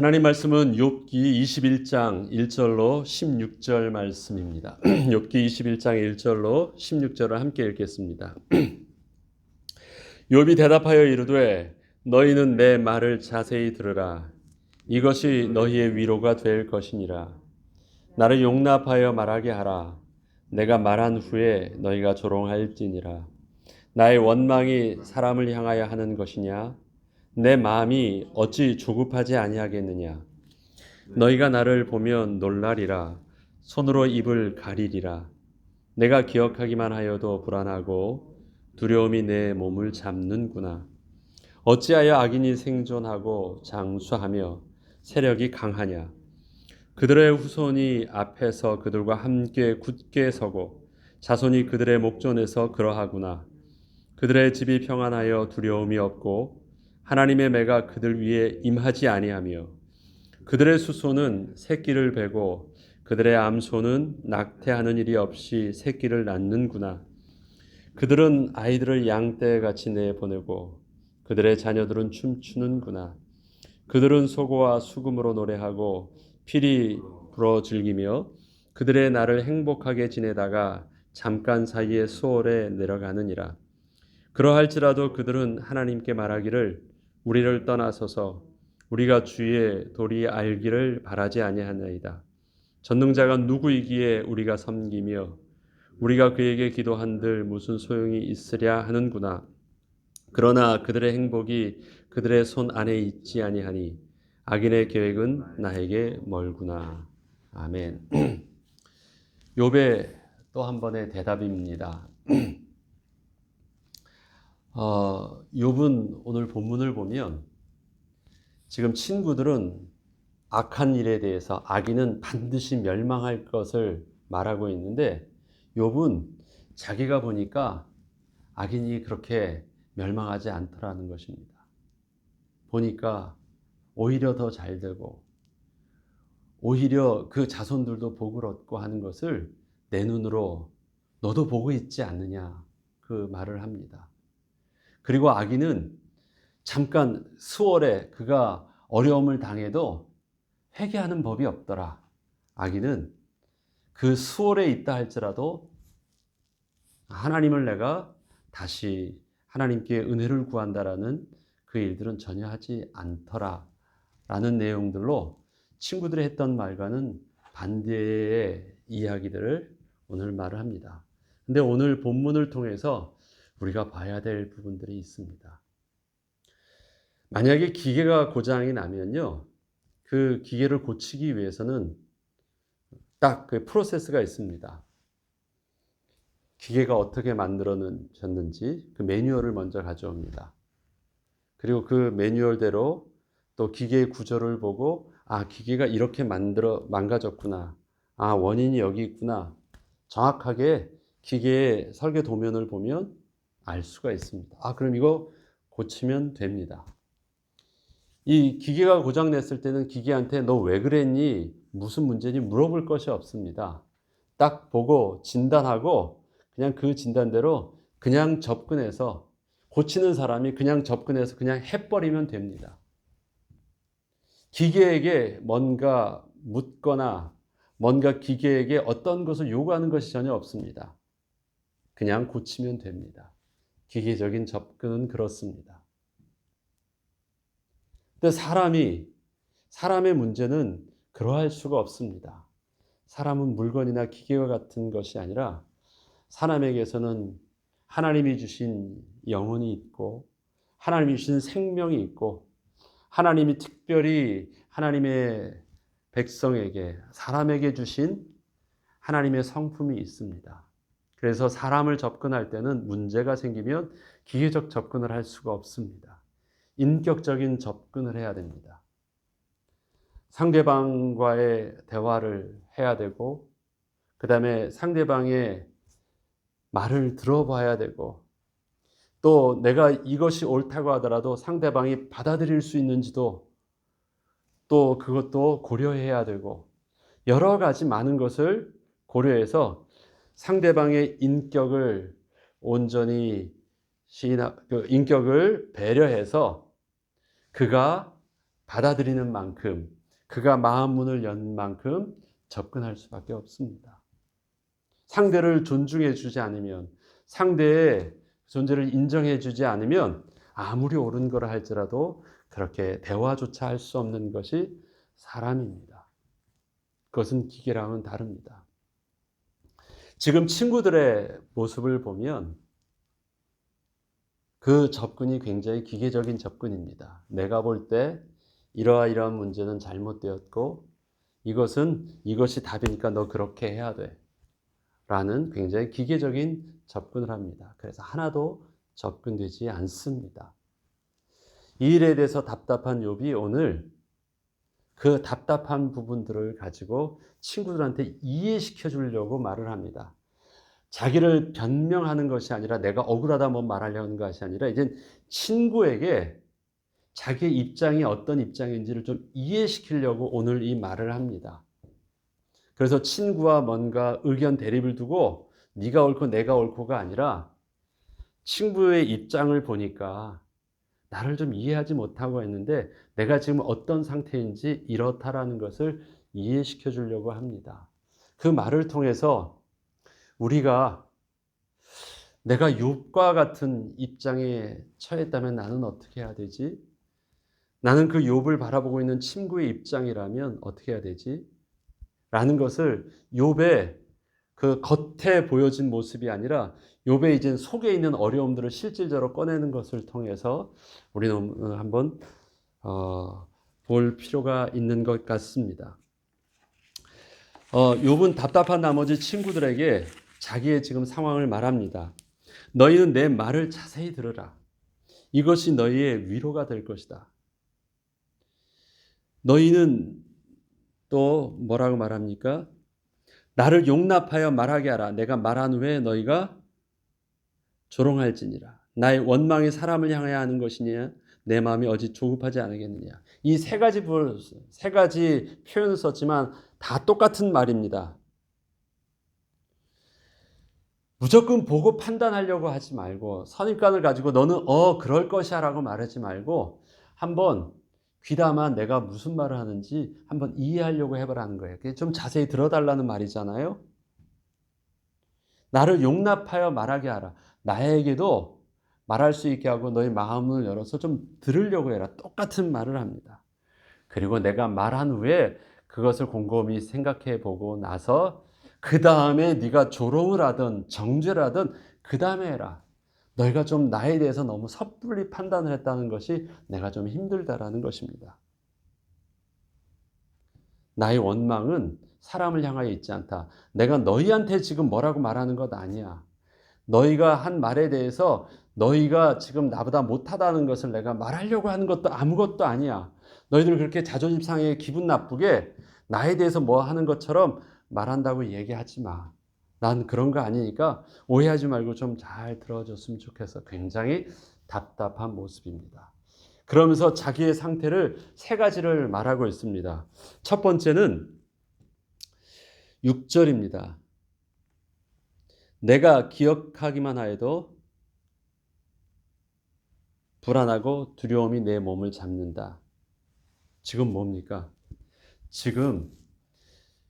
하나님 말씀은 욥기 21장 1절로 16절 말씀입니다. 욥기 21장 1절로 16절을 함께 읽겠습니다. 욥이 대답하여 이르되 너희는 내 말을 자세히 들으라. 이것이 너희의 위로가 될 것이니라. 나를 용납하여 말하게 하라. 내가 말한 후에 너희가 조롱할지니라. 나의 원망이 사람을 향하여 하는 것이냐? 내 마음이 어찌 조급하지 아니하겠느냐? 너희가 나를 보면 놀라리라. 손으로 입을 가리리라. 내가 기억하기만 하여도 불안하고 두려움이 내 몸을 잡는구나. 어찌하여 악인이 생존하고 장수하며 세력이 강하냐? 그들의 후손이 앞에서 그들과 함께 굳게 서고 자손이 그들의 목전에서 그러하구나. 그들의 집이 평안하여 두려움이 없고 하나님의 매가 그들 위에 임하지 아니하며 그들의 수소는 새끼를 베고 그들의 암소는 낙태하는 일이 없이 새끼를 낳는구나. 그들은 아이들을 양떼같이 내보내고 그들의 자녀들은 춤추는구나. 그들은 소고와 수금으로 노래하고 피리 불어 즐기며 그들의 날을 행복하게 지내다가 잠깐 사이에 수월에 내려가느니라. 그러할지라도 그들은 하나님께 말하기를 우리를 떠나소서 우리가 주의 도리 알기를 바라지 아니하나이다. 전능자가 누구이기에 우리가 섬기며 우리가 그에게 기도한들 무슨 소용이 있으랴 하는구나. 그러나 그들의 행복이 그들의 손 안에 있지 아니하니 악인의 계획은 나에게 멀구나. 아멘. 욥의 또 한 번의 대답입니다. 욥은 오늘 본문을 보면 지금 친구들은 악한 일에 대해서 악인은 반드시 멸망할 것을 말하고 있는데 욥은 자기가 보니까 악인이 그렇게 멸망하지 않더라는 것입니다. 보니까 오히려 더 잘 되고 오히려 그 자손들도 복을 얻고 하는 것을 내 눈으로 너도 보고 있지 않느냐 그 말을 합니다. 그리고 악인은 잠깐 수월에 그가 어려움을 당해도 회개하는 법이 없더라. 악인은 그 수월에 있다 할지라도 하나님을 내가 다시 하나님께 은혜를 구한다라는 그 일들은 전혀 하지 않더라 라는 내용들로 친구들이 했던 말과는 반대의 이야기들을 오늘 말을 합니다. 근데 오늘 본문을 통해서 우리가 봐야 될 부분들이 있습니다. 만약에 기계가 고장이 나면요, 그 기계를 고치기 위해서는 딱 그 프로세스가 있습니다. 기계가 어떻게 만들어졌는지 그 매뉴얼을 먼저 가져옵니다. 그리고 그 매뉴얼대로 또 기계의 구조를 보고 기계가 이렇게 망가졌구나. 원인이 여기 있구나. 정확하게 기계의 설계 도면을 보면 알 수가 있습니다. 그럼 이거 고치면 됩니다. 이 기계가 고장냈을 때는 기계한테 너 왜 그랬니? 무슨 문제니? 물어볼 것이 없습니다. 딱 보고 진단하고 그냥 그 진단대로 그냥 접근해서 고치는 사람이 그냥 접근해서 그냥 해버리면 됩니다. 기계에게 뭔가 묻거나 뭔가 기계에게 어떤 것을 요구하는 것이 전혀 없습니다. 그냥 고치면 됩니다. 기계적인 접근은 그렇습니다. 근데 사람의 문제는 그러할 수가 없습니다. 사람은 물건이나 기계와 같은 것이 아니라 사람에게서는 하나님이 주신 영혼이 있고 하나님이 주신 생명이 있고 하나님이 특별히 하나님의 백성에게 사람에게 주신 하나님의 성품이 있습니다. 그래서 사람을 접근할 때는 문제가 생기면 기계적 접근을 할 수가 없습니다. 인격적인 접근을 해야 됩니다. 상대방과의 대화를 해야 되고 그 다음에 상대방의 말을 들어봐야 되고 또 내가 이것이 옳다고 하더라도 상대방이 받아들일 수 있는지도 또 그것도 고려해야 되고 여러 가지 많은 것을 고려해서 상대방의 인격을 온전히 인격을 배려해서 그가 받아들이는 만큼, 그가 마음 문을 연 만큼 접근할 수밖에 없습니다. 상대를 존중해 주지 않으면, 상대의 존재를 인정해 주지 않으면 아무리 옳은 거라 할지라도 그렇게 대화조차 할 수 없는 것이 사람입니다. 그것은 기계랑은 다릅니다. 지금 친구들의 모습을 보면 그 접근이 굉장히 기계적인 접근입니다. 내가 볼 때 이러한 문제는 잘못되었고 이것이 답이니까 너 그렇게 해야 돼 라는 굉장히 기계적인 접근을 합니다. 그래서 하나도 접근되지 않습니다. 이 일에 대해서 답답한 욥이 오늘 그 답답한 부분들을 가지고 친구들한테 이해시켜 주려고 말을 합니다. 자기를 변명하는 것이 아니라 내가 억울하다 뭐 말하려는 것이 아니라 이제 친구에게 자기의 입장이 어떤 입장인지를 좀 이해시키려고 오늘 이 말을 합니다. 그래서 친구와 뭔가 의견 대립을 두고 네가 옳고 내가 옳고가 아니라 친구의 입장을 보니까 나를 좀 이해하지 못하고 했는데 내가 지금 어떤 상태인지 이렇다라는 것을 이해시켜 주려고 합니다. 그 말을 통해서 우리가 내가 욥과 같은 입장에 처했다면 나는 어떻게 해야 되지? 나는 그 욥을 바라보고 있는 친구의 입장이라면 어떻게 해야 되지? 라는 것을 욥의 그 겉에 보여진 모습이 아니라 욥의 이제 속에 있는 어려움들을 실질적으로 꺼내는 것을 통해서 우리는 한번 볼 필요가 있는 것 같습니다. 욥은 답답한 나머지 친구들에게 자기의 지금 상황을 말합니다. 너희는 내 말을 자세히 들으라. 이것이 너희의 위로가 될 것이다. 너희는 또 뭐라고 말합니까? 나를 용납하여 말하게 하라. 내가 말한 후에 너희가 조롱할지니라. 나의 원망이 사람을 향하여 하는 것이냐? 내 마음이 어찌 조급하지 않겠느냐. 이 세 가지 표현을 썼지만 다 똑같은 말입니다. 무조건 보고 판단하려고 하지 말고 선입관을 가지고 너는 그럴 것이야 라고 말하지 말고 한번 귀담아 내가 무슨 말을 하는지 한번 이해하려고 해보라는 거예요. 그게 좀 자세히 들어달라는 말이잖아요. 나를 용납하여 말하게 하라. 나에게도 말할 수 있게 하고 너의 마음을 열어서 좀 들으려고 해라. 똑같은 말을 합니다. 그리고 내가 말한 후에 그것을 곰곰이 생각해 보고 나서 그 다음에 네가 조롱을 하든 정죄를 하든 그 다음에 해라. 너희가 좀 나에 대해서 너무 섣불리 판단을 했다는 것이 내가 좀 힘들다라는 것입니다. 나의 원망은 사람을 향하여 있지 않다. 내가 너희한테 지금 뭐라고 말하는 것 아니야. 너희가 한 말에 대해서 너희가 지금 나보다 못하다는 것을 내가 말하려고 하는 것도 아무것도 아니야. 너희들 그렇게 자존심 상해 기분 나쁘게 나에 대해서 뭐 하는 것처럼 말한다고 얘기하지 마. 난 그런 거 아니니까 오해하지 말고 좀 잘 들어줬으면 좋겠어. 굉장히 답답한 모습입니다. 그러면서 자기의 상태를 세 가지를 말하고 있습니다. 첫 번째는 6절입니다. 내가 기억하기만 하여도 불안하고 두려움이 내 몸을 잡는다. 지금 뭡니까? 지금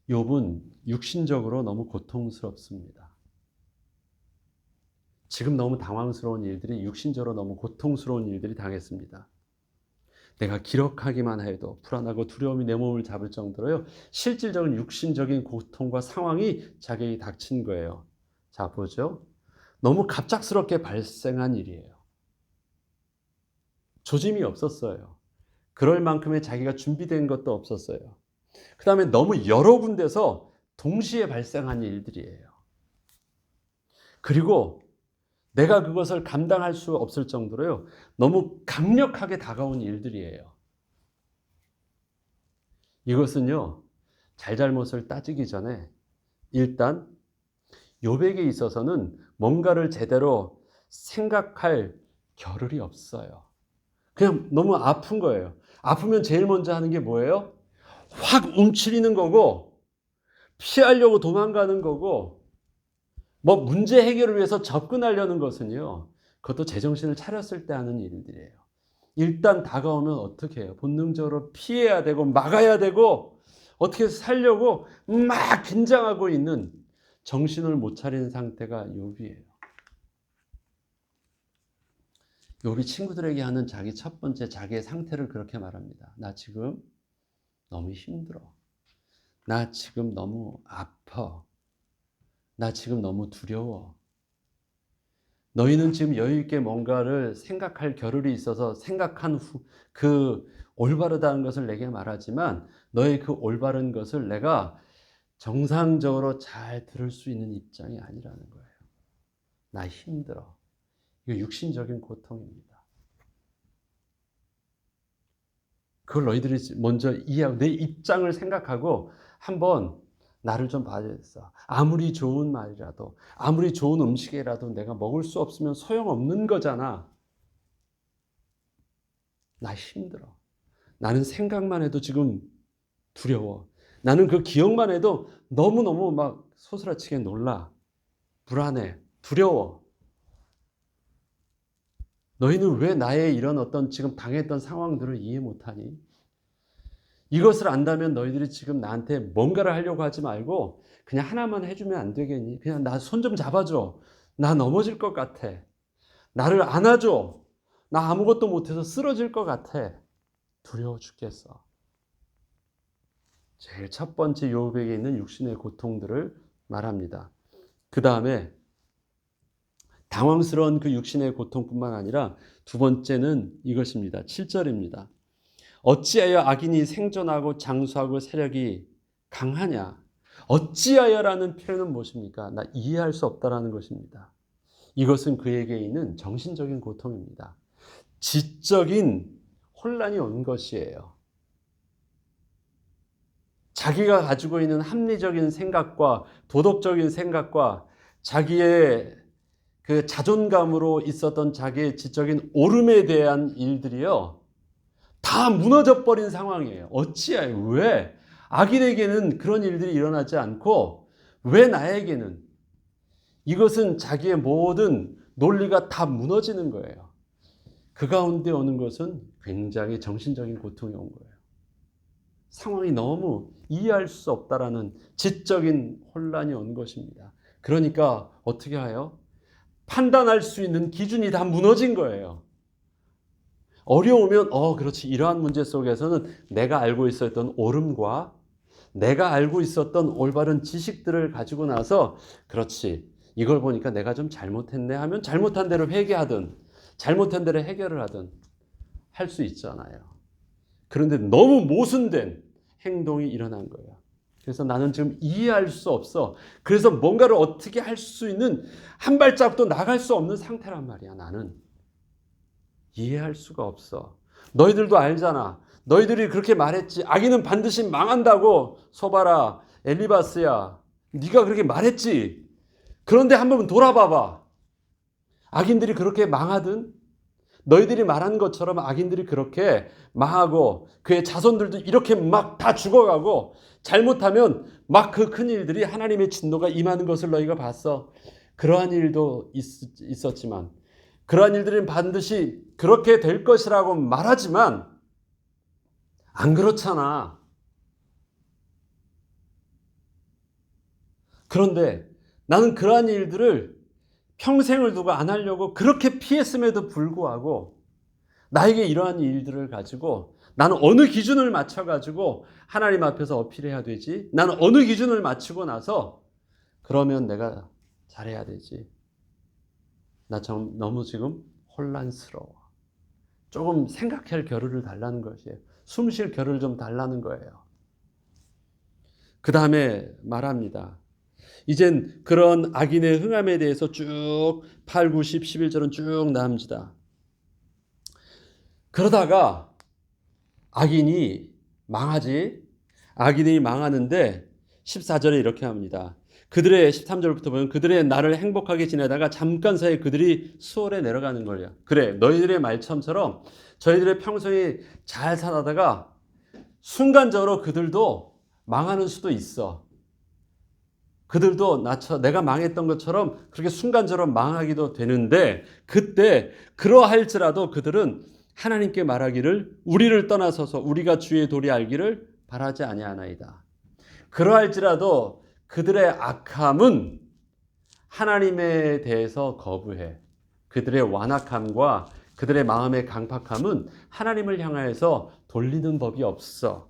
욥은 육신적으로 너무 고통스럽습니다. 지금 너무 당황스러운 일들이 육신적으로 너무 고통스러운 일들이 당했습니다. 내가 기록하기만 해도 불안하고 두려움이 내 몸을 잡을 정도로요. 실질적인 육신적인 고통과 상황이 자기에게 닥친 거예요. 자, 보죠. 너무 갑작스럽게 발생한 일이에요. 조짐이 없었어요. 그럴 만큼의 자기가 준비된 것도 없었어요. 그 다음에 너무 여러 군데서 동시에 발생한 일들이에요. 그리고 내가 그것을 감당할 수 없을 정도로요. 너무 강력하게 다가온 일들이에요. 이것은요. 잘잘못을 따지기 전에 일단 욥에게 있어서는 뭔가를 제대로 생각할 겨를이 없어요. 그냥 너무 아픈 거예요. 아프면 제일 먼저 하는 게 뭐예요? 확 움츠리는 거고 피하려고 도망가는 거고 뭐 문제 해결을 위해서 접근하려는 것은요. 그것도 제정신을 차렸을 때 하는 일들이에요. 일단 다가오면 어떻게 해요? 본능적으로 피해야 되고 막아야 되고 어떻게 살려고 막 긴장하고 있는 정신을 못 차린 상태가 욥이에요. 욥이 친구들에게 하는 자기 첫 번째 자기의 상태를 그렇게 말합니다. 나 지금 너무 힘들어. 나 지금 너무 아파. 나 지금 너무 두려워. 너희는 지금 여유 있게 뭔가를 생각할 겨를이 있어서 생각한 후 그 올바르다는 것을 내게 말하지만 너의 그 올바른 것을 내가 정상적으로 잘 들을 수 있는 입장이 아니라는 거예요. 나 힘들어. 이거 육신적인 고통입니다. 그걸 너희들이 먼저 이해하고 내 입장을 생각하고 한번 나를 좀 봐야겠어. 아무리 좋은 말이라도 아무리 좋은 음식이라도 내가 먹을 수 없으면 소용없는 거잖아. 나 힘들어. 나는 생각만 해도 지금 두려워. 나는 그 기억만 해도 너무너무 막 소스라치게 놀라. 불안해. 두려워. 너희는 왜 나의 이런 어떤 지금 당했던 상황들을 이해 못하니? 이것을 안다면 너희들이 지금 나한테 뭔가를 하려고 하지 말고 그냥 하나만 해주면 안 되겠니? 그냥 나 손 좀 잡아줘. 나 넘어질 것 같아. 나를 안아줘. 나 아무것도 못해서 쓰러질 것 같아. 두려워 죽겠어. 제일 첫 번째 욥에게 있는 육신의 고통들을 말합니다. 그 다음에 당황스러운 그 육신의 고통뿐만 아니라 두 번째는 이것입니다. 7절입니다. 어찌하여 악인이 생존하고 장수하고 세력이 강하냐? 어찌하여라는 표현은 무엇입니까? 나 이해할 수 없다라는 것입니다. 이것은 그에게 있는 정신적인 고통입니다. 지적인 혼란이 온 것이에요. 자기가 가지고 있는 합리적인 생각과 도덕적인 생각과 자기의 그 자존감으로 있었던 자기의 지적인 오름에 대한 일들이요. 다 무너져 버린 상황이에요. 어찌하여 왜 악인에게는 그런 일들이 일어나지 않고 왜 나에게는 이것은 자기의 모든 논리가 다 무너지는 거예요. 그 가운데 오는 것은 굉장히 정신적인 고통이 온 거예요. 상황이 너무 이해할 수 없다라는 지적인 혼란이 온 것입니다. 그러니까 어떻게 해요? 판단할 수 있는 기준이 다 무너진 거예요. 어려우면 그렇지. 이러한 문제 속에서는 내가 알고 있었던 옳음과 내가 알고 있었던 올바른 지식들을 가지고 나서 그렇지. 이걸 보니까 내가 좀 잘못했네 하면 잘못한 대로 회개하든 잘못한 대로 해결을 하든 할 수 있잖아요. 그런데 너무 모순된 행동이 일어난 거예요. 그래서 나는 지금 이해할 수 없어. 그래서 뭔가를 어떻게 할 수 있는 한 발짝도 나갈 수 없는 상태란 말이야. 나는 이해할 수가 없어. 너희들도 알잖아. 너희들이 그렇게 말했지. 악인은 반드시 망한다고. 소바라, 엘리바스야. 네가 그렇게 말했지. 그런데 한번 돌아봐봐. 악인들이 그렇게 망하든 너희들이 말한 것처럼 악인들이 그렇게 망하고 그의 자손들도 이렇게 막 다 죽어가고 잘못하면 막 그 큰 일들이 하나님의 진노가 임하는 것을 너희가 봤어. 그러한 일도 있었지만 그러한 일들은 반드시 그렇게 될 것이라고 말하지만 안 그렇잖아. 그런데 나는 그러한 일들을 평생을 두고 안 하려고 그렇게 피했음에도 불구하고 나에게 이러한 일들을 가지고 나는 어느 기준을 맞춰가지고 하나님 앞에서 어필해야 되지? 나는 어느 기준을 맞추고 나서 그러면 내가 잘해야 되지? 나 너무 지금 혼란스러워. 조금 생각할 겨를을 달라는 것이에요. 숨 쉴 겨를 좀 달라는 거예요. 그 다음에 말합니다. 이젠 그런 악인의 흥함에 대해서 쭉 8, 9, 10, 11절은 쭉 나옵니다. 그러다가 악인이 망하지. 악인이 망하는데 14절에 이렇게 합니다. 그들의 13절부터 보면 그들의 날을 행복하게 지내다가 잠깐 사이에 그들이 수월에 내려가는 거예요. 그래, 너희들의 말씀처럼 저희들의 평소에 잘 살아다가 순간적으로 그들도 망하는 수도 있어. 그들도 내가 망했던 것처럼 그렇게 순간적으로 망하기도 되는데 그때 그러할지라도 그들은 하나님께 말하기를 우리를 떠나서서 우리가 주의 도리 알기를 바라지 아니하나이다. 그러할지라도 그들의 악함은 하나님에 대해서 거부해. 그들의 완악함과 그들의 마음의 강팍함은 하나님을 향하여서 돌리는 법이 없어.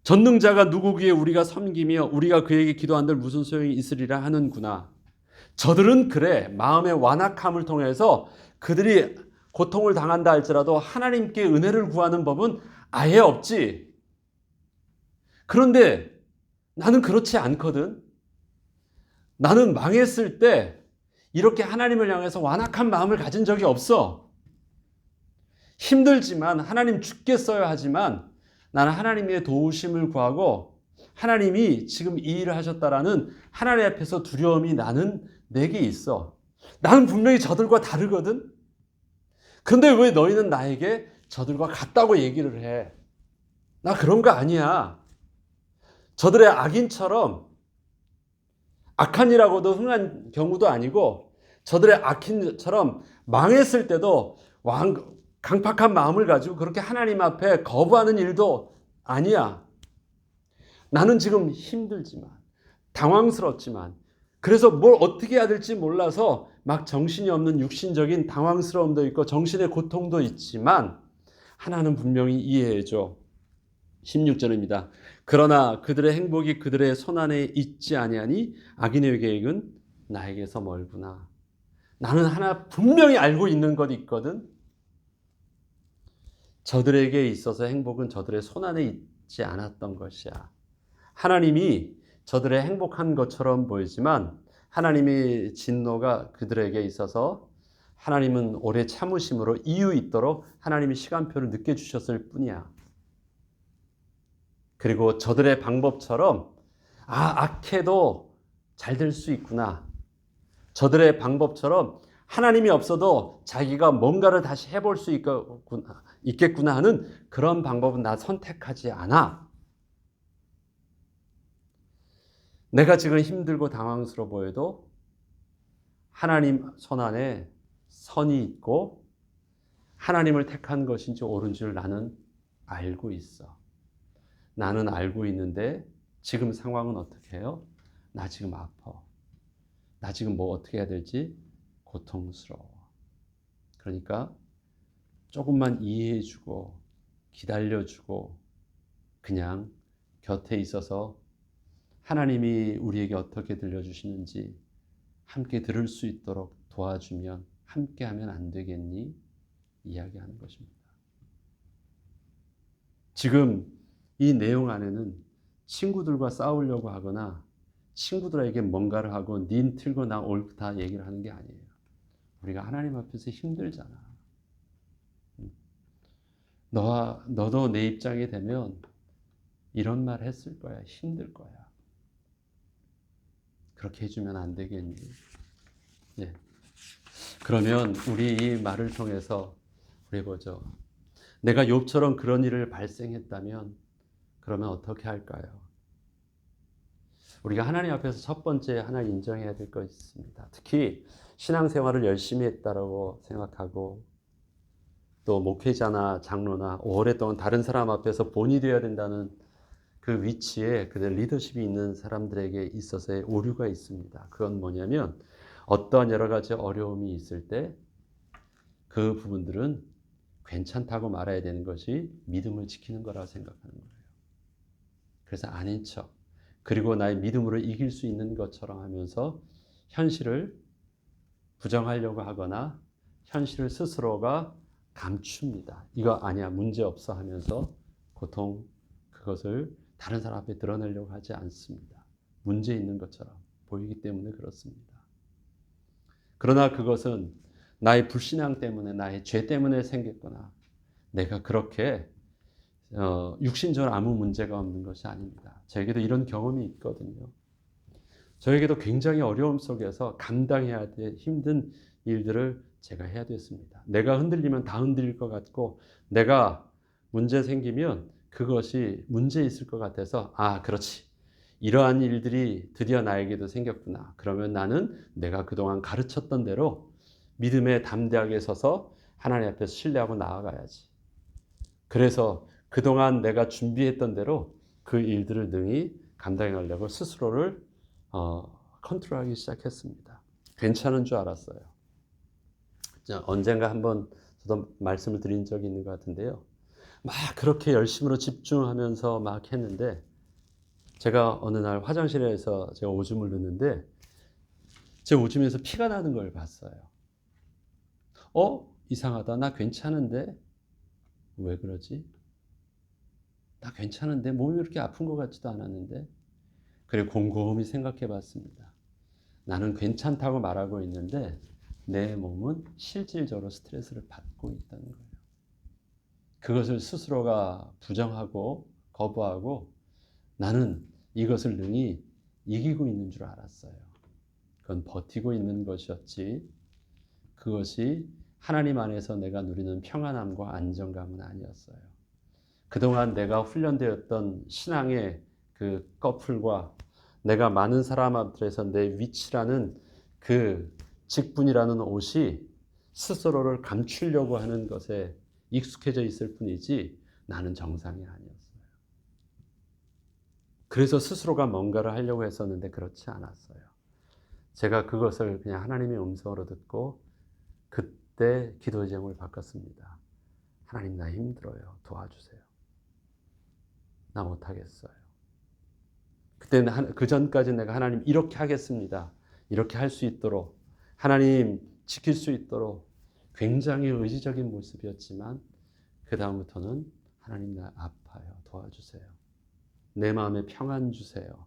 전능자가 누구기에 우리가 섬기며 우리가 그에게 기도한들 무슨 소용이 있으리라 하는구나. 저들은 그래, 마음의 완악함을 통해서 그들이 고통을 당한다 할지라도 하나님께 은혜를 구하는 법은 아예 없지. 그런데 나는 그렇지 않거든. 나는 망했을 때 이렇게 하나님을 향해서 완악한 마음을 가진 적이 없어. 힘들지만 하나님 죽겠어야 하지만 나는 하나님의 도우심을 구하고 하나님이 지금 이 일을 하셨다라는 하나님 앞에서 두려움이 나는 내게 있어. 나는 분명히 저들과 다르거든. 그런데 왜 너희는 나에게 저들과 같다고 얘기를 해? 나 그런 거 아니야. 저들의 악인처럼 악한 일하고도 흥한 경우도 아니고 저들의 악인처럼 망했을 때도 강팍한 마음을 가지고 그렇게 하나님 앞에 거부하는 일도 아니야. 나는 지금 힘들지만 당황스럽지만 그래서 뭘 어떻게 해야 될지 몰라서 막 정신이 없는 육신적인 당황스러움도 있고 정신의 고통도 있지만 하나는 분명히 이해해줘. 16절입니다. 그러나 그들의 행복이 그들의 손안에 있지 아니하니 악인의 계획은 나에게서 멀구나. 나는 하나 분명히 알고 있는 것 있거든. 저들에게 있어서 행복은 저들의 손안에 있지 않았던 것이야. 하나님이 저들의 행복한 것처럼 보이지만 하나님의 진노가 그들에게 있어서 하나님은 오래 참으심으로 이유 있도록 하나님이 시간표를 늦게 주셨을 뿐이야. 그리고 저들의 방법처럼 악해도 잘 될 수 있구나. 저들의 방법처럼 하나님이 없어도 자기가 뭔가를 다시 해볼 수 있겠구나 하는 그런 방법은 나 선택하지 않아. 내가 지금 힘들고 당황스러워 보여도 하나님 손안에 선이 있고 하나님을 택한 것인지 옳은 줄 나는 알고 있어. 나는 알고 있는데 지금 상황은 어떻게 해요? 나 지금 아파. 나 지금 뭐 어떻게 해야 될지 고통스러워. 그러니까 조금만 이해해주고 기다려주고 그냥 곁에 있어서 하나님이 우리에게 어떻게 들려주시는지 함께 들을 수 있도록 도와주면 함께 하면 안 되겠니? 이야기하는 것입니다. 지금 이 내용 안에는 친구들과 싸우려고 하거나 친구들에게 뭔가를 하고 닌 틀고 나 옳고 다 얘기를 하는 게 아니에요. 우리가 하나님 앞에서 힘들잖아. 너도 내 입장이 되면 이런 말 했을 거야. 힘들 거야. 그렇게 해주면 안 되겠니? 네. 그러면 우리 이 말을 통해서 우리 보죠. 내가 욥처럼 그런 일을 발생했다면 그러면 어떻게 할까요? 우리가 하나님 앞에서 첫 번째 하나 인정해야 될 것 있습니다. 특히 신앙생활을 열심히 했다라고 생각하고 또 목회자나 장로나 오랫동안 다른 사람 앞에서 본이 되어야 된다는 그 위치에 그들 리더십이 있는 사람들에게 있어서의 오류가 있습니다. 그건 뭐냐면 어떠한 여러 가지 어려움이 있을 때 그 부분들은 괜찮다고 말해야 되는 것이 믿음을 지키는 거라고 생각하는 거예요. 그래서 아닌 척 그리고 나의 믿음으로 이길 수 있는 것처럼 하면서 현실을 부정하려고 하거나 현실을 스스로가 감춥니다. 이거 아니야 문제없어 하면서 고통 그것을 다른 사람 앞에 드러내려고 하지 않습니다. 문제 있는 것처럼 보이기 때문에 그렇습니다. 그러나 그것은 나의 불신앙 때문에 나의 죄 때문에 생겼거나 내가 그렇게 육신적으로 아무 문제가 없는 것이 아닙니다. 저에게도 이런 경험이 있거든요. 저에게도 굉장히 어려움 속에서 감당해야 될 힘든 일들을 제가 해야 됐습니다. 내가 흔들리면 다 흔들릴 것 같고 내가 문제 생기면 그것이 문제 있을 것 같아서 그렇지. 이러한 일들이 드디어 나에게도 생겼구나. 그러면 나는 내가 그동안 가르쳤던 대로 믿음에 담대하게 서서 하나님 앞에서 신뢰하고 나아가야지. 그래서 그동안 내가 준비했던 대로 그 일들을 능히 감당하려고 스스로를 컨트롤하기 시작했습니다. 괜찮은 줄 알았어요. 언젠가 한번 저도 말씀을 드린 적이 있는 것 같은데요. 막 그렇게 열심으로 집중하면서 막 했는데 제가 어느 날 화장실에서 제가 오줌을 누는데 제 오줌에서 피가 나는 걸 봤어요. 이상하다. 나 괜찮은데? 왜 그러지? 나 괜찮은데? 몸이 그렇게 아픈 것 같지도 않았는데? 그리고 곰곰이 생각해 봤습니다. 나는 괜찮다고 말하고 있는데 내 몸은 실질적으로 스트레스를 받고 있다는 거예요. 그것을 스스로가 부정하고 거부하고 나는 이것을 능히 이기고 있는 줄 알았어요. 그건 버티고 있는 것이었지 그것이 하나님 안에서 내가 누리는 평안함과 안정감은 아니었어요. 그동안 내가 훈련되었던 신앙의 그 꺼풀과 내가 많은 사람 앞에서 내 위치라는 그 직분이라는 옷이 스스로를 감추려고 하는 것에 익숙해져 있을 뿐이지 나는 정상이 아니었어요. 그래서 스스로가 뭔가를 하려고 했었는데 그렇지 않았어요. 제가 그것을 그냥 하나님의 음성으로 듣고 그때 기도의 제목을 바꿨습니다. 하나님 나 힘들어요. 도와주세요. 나 못하겠어요. 그때는 그 전까지 내가 하나님 이렇게 하겠습니다. 이렇게 할 수 있도록 하나님 지킬 수 있도록 굉장히 의지적인 모습이었지만 그 다음부터는 하나님 나 아파요. 도와주세요. 내 마음에 평안 주세요.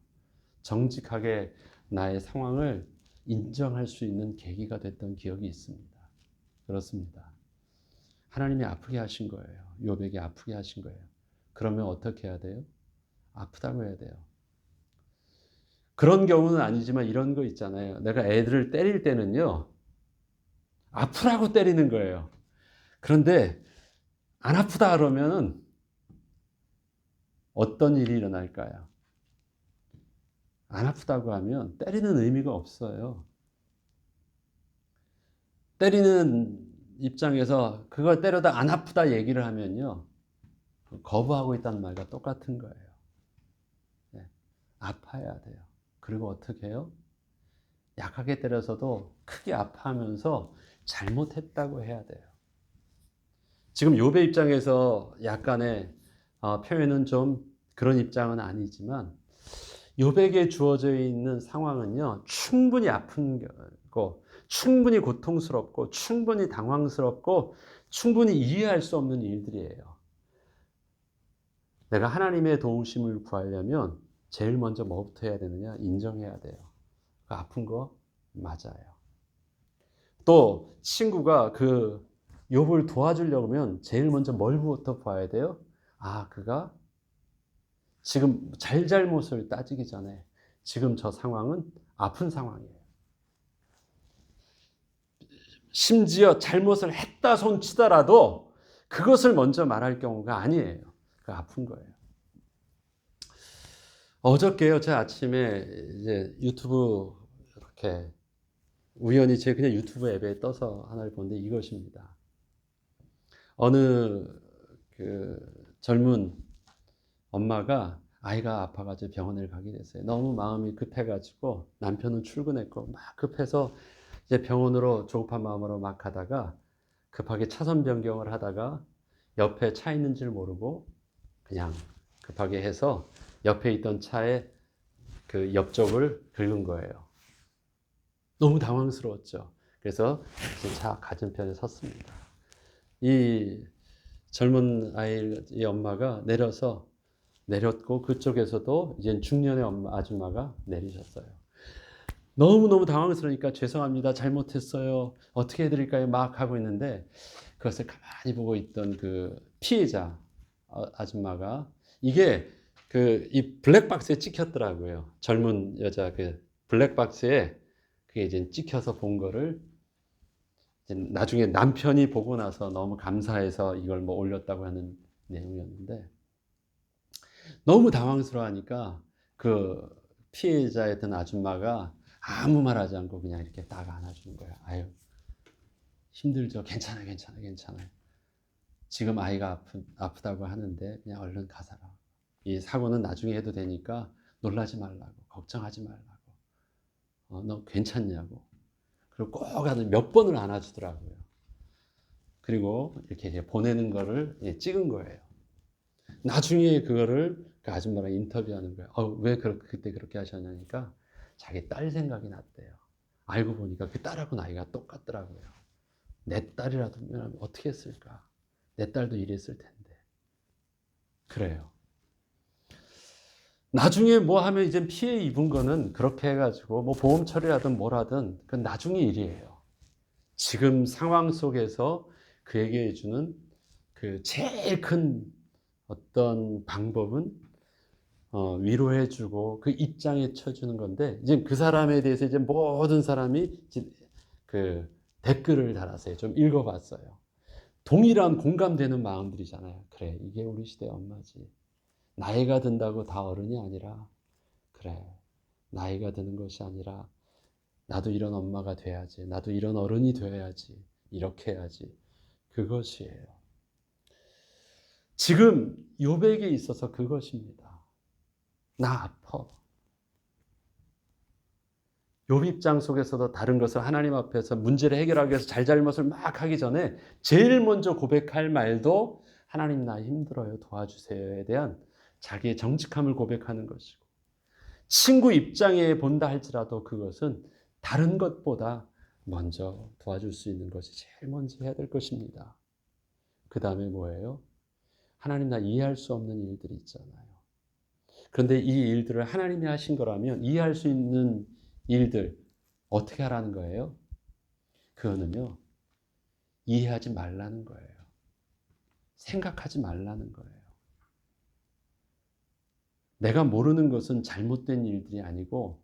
정직하게 나의 상황을 인정할 수 있는 계기가 됐던 기억이 있습니다. 그렇습니다. 하나님이 아프게 하신 거예요. 욥에게 아프게 하신 거예요. 그러면 어떻게 해야 돼요? 아프다고 해야 돼요. 그런 경우는 아니지만 이런 거 있잖아요. 내가 애들을 때릴 때는요. 아프라고 때리는 거예요. 그런데 안 아프다 그러면은 어떤 일이 일어날까요? 안 아프다고 하면 때리는 의미가 없어요. 때리는 입장에서 그걸 때려다 안 아프다 얘기를 하면요. 거부하고 있다는 말과 똑같은 거예요. 네. 아파야 돼요. 그리고 어떻게 해요? 약하게 때려서도 크게 아파하면서 잘못했다고 해야 돼요. 지금 욥의 입장에서 약간의 표현은 좀 그런 입장은 아니지만 욥에게 주어져 있는 상황은요. 충분히 아픈 거고 충분히 고통스럽고 충분히 당황스럽고 충분히 이해할 수 없는 일들이에요. 내가 하나님의 도우심을 구하려면 제일 먼저 뭐부터 해야 되느냐? 인정해야 돼요. 아픈 거 맞아요. 또 친구가 그 욥을 도와주려고 하면 제일 먼저 뭘부터 봐야 돼요? 그가 지금 잘잘못을 따지기 전에 지금 저 상황은 아픈 상황이에요. 심지어 잘못을 했다 손치더라도 그것을 먼저 말할 경우가 아니에요. 그 아픈 거예요. 어저께요, 제 아침에 이제 유튜브 이렇게 우연히 제 그냥 유튜브 앱에 떠서 하나를 보는데 이것입니다. 어느 그 젊은 엄마가 아이가 아파가지고 병원을 가게 됐어요. 너무 마음이 급해가지고 남편은 출근했고 막 급해서 이제 병원으로 조급한 마음으로 막 가다가 급하게 차선 변경을 하다가 옆에 차 있는 줄 모르고 그냥 급하게 해서 옆에 있던 차의 그 옆쪽을 긁은 거예요. 너무 당황스러웠죠. 그래서 차 가전편에 섰습니다. 이 젊은 아이의 엄마가 내렸고 그쪽에서도 이제 중년의 아줌마가 내리셨어요. 너무너무 당황스러우니까 죄송합니다. 잘못했어요. 어떻게 해드릴까요? 막 하고 있는데 그것을 가만히 보고 있던 그 피해자 아줌마가 이게 이 블랙박스에 찍혔더라고요. 젊은 여자 그 블랙박스에 그게 이제 찍혀서 본 거를 이제 나중에 남편이 보고 나서 너무 감사해서 이걸 뭐 올렸다고 하는 내용이었는데 너무 당황스러워하니까 그 피해자였던 아줌마가 아무 말 하지 않고 그냥 이렇게 딱 안아주는 거야. 아유, 힘들죠. 괜찮아요, 괜찮아요, 괜찮아요. 지금 아이가 아프다고 하는데 그냥 얼른 가사라. 이 사고는 나중에 해도 되니까 놀라지 말라고, 걱정하지 말라고. 너 괜찮냐고. 그리고 꼭 아주 몇 번을 안아주더라고요. 그리고 이렇게 이제 보내는 거를 찍은 거예요. 나중에 그거를 그 아줌마랑 인터뷰하는 거예요. 왜 그때 그렇게 하셨냐니까 자기 딸 생각이 났대요. 알고 보니까 그 딸하고 나이가 똑같더라고요. 내 딸이라도 어떻게 했을까? 내 딸도 이랬을 텐데. 그래요. 나중에 뭐 하면 이제 피해 입은 거는 그렇게 해가지고 뭐 보험 처리하든 뭘 하든 그건 나중에 일이에요. 지금 상황 속에서 그에게 해주는 그 제일 큰 어떤 방법은 위로해주고 그 입장에 쳐주는 건데, 이제 그 사람에 대해서 이제 모든 사람이 그 댓글을 달았어요. 좀 읽어봤어요. 동일한 공감되는 마음들이잖아요. 그래, 이게 우리 시대의 엄마지. 나이가 든다고 다 어른이 아니라, 그래, 나이가 드는 것이 아니라 나도 이런 엄마가 돼야지, 나도 이런 어른이 돼야지, 이렇게 해야지. 그것이에요. 지금 욥에게 있어서 그것입니다. 나 아파. 욥 입장 속에서도 다른 것을 하나님 앞에서 문제를 해결하기 위해서 잘잘못을 막 하기 전에 제일 먼저 고백할 말도 하나님 나 힘들어요 도와주세요에 대한 자기의 정직함을 고백하는 것이고, 친구 입장에 본다 할지라도 그것은 다른 것보다 먼저 도와줄 수 있는 것이 제일 먼저 해야 될 것입니다. 그 다음에 뭐예요? 하나님 나 이해할 수 없는 일들이 있잖아요. 그런데 이 일들을 하나님이 하신 거라면 이해할 수 있는 일들 어떻게 하라는 거예요? 그거는요, 이해하지 말라는 거예요. 생각하지 말라는 거예요. 내가 모르는 것은 잘못된 일들이 아니고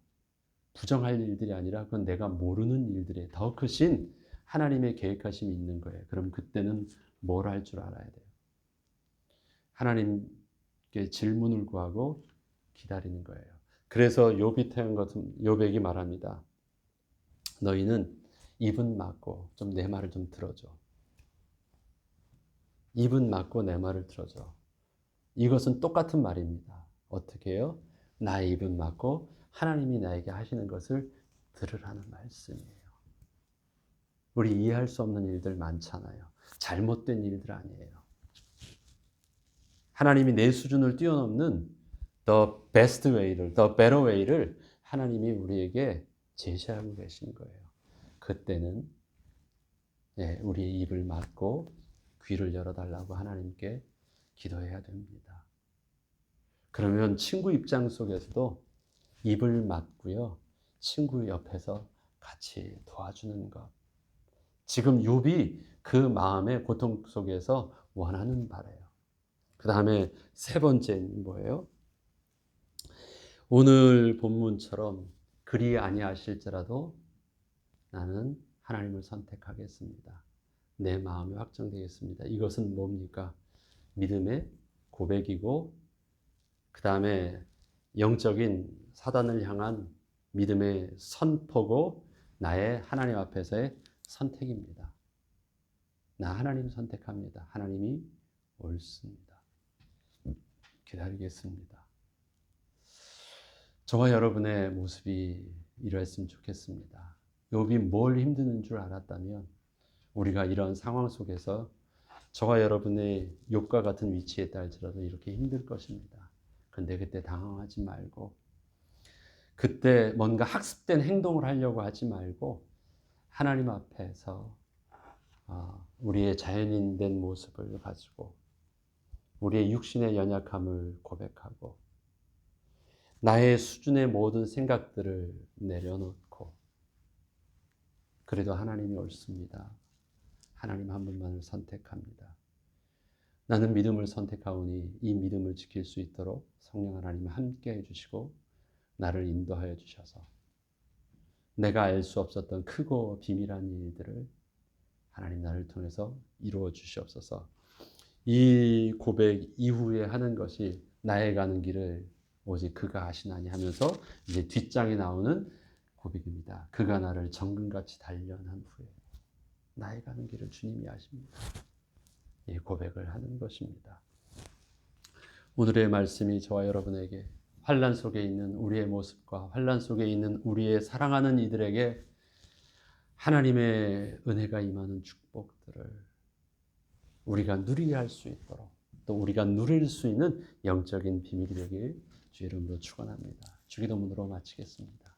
부정할 일들이 아니라 그건 내가 모르는 일들에 더 크신 하나님의 계획하심이 있는 거예요. 그럼 그때는 뭘 할 줄 알아야 돼요? 하나님께 질문을 구하고 기다리는 거예요. 그래서 욥이 태운 것은 욥에게 말합니다. 너희는 입은 막고 좀 내 말을 좀 들어줘. 입은 막고 내 말을 들어줘. 이것은 똑같은 말입니다. 어떻게 해요? 나의 입은 막고 하나님이 나에게 하시는 것을 들으라는 말씀이에요. 우리 이해할 수 없는 일들 많잖아요. 잘못된 일들 아니에요. 하나님이 내 수준을 뛰어넘는 the best way를, the better way를 하나님이 우리에게 제시하고 계신 거예요. 그때는 우리의 입을 막고 귀를 열어달라고 하나님께 기도해야 됩니다. 그러면 친구 입장 속에서도 입을 막고요, 친구 옆에서 같이 도와주는 것. 지금 욥이 그 마음의 고통 속에서 원하는 바래요. 그 다음에 세 번째는 뭐예요? 오늘 본문처럼 그리 아니하실지라도 나는 하나님을 선택하겠습니다. 내 마음이 확정되겠습니다. 이것은 뭡니까? 믿음의 고백이고, 그 다음에 영적인 사단을 향한 믿음의 선포고, 나의 하나님 앞에서의 선택입니다. 나 하나님 선택합니다. 하나님이 옳습니다. 기다리겠습니다. 저와 여러분의 모습이 이러했으면 좋겠습니다. 욥이 뭘 힘드는 줄 알았다면 우리가 이런 상황 속에서 저와 여러분의 욥과 같은 위치에 딸지라도 이렇게 힘들 것입니다. 그런데 그때 당황하지 말고, 그때 뭔가 학습된 행동을 하려고 하지 말고 하나님 앞에서 우리의 자연인된 모습을 가지고 우리의 육신의 연약함을 고백하고 나의 수준의 모든 생각들을 내려놓고, 그래도 하나님이 옳습니다. 하나님 한 분만을 선택합니다. 나는 믿음을 선택하오니 이 믿음을 지킬 수 있도록 성령 하나님 함께 해주시고 나를 인도하여 주셔서 내가 알 수 없었던 크고 비밀한 일들을 하나님 나를 통해서 이루어 주시옵소서. 이 고백 이후에 하는 것이 나의 가는 길을 오직 그가 아시나니 하면서 이제 뒷장에 나오는 고백입니다. 그가 나를 정금같이 단련한 후에. 나의 가는 길을 주님이 아십니다. 이 고백을 하는 것입니다. 오늘의 말씀이 저와 여러분에게 환난 속에 있는 우리의 모습과 환난 속에 있는 우리의 사랑하는 이들에게 하나님의 은혜가 임하는 축복들을 우리가 누리게 할 수 있도록, 또 우리가 누릴 수 있는 영적인 비밀이 되길 주 이름으로 축원합니다. 주기도문으로 마치겠습니다.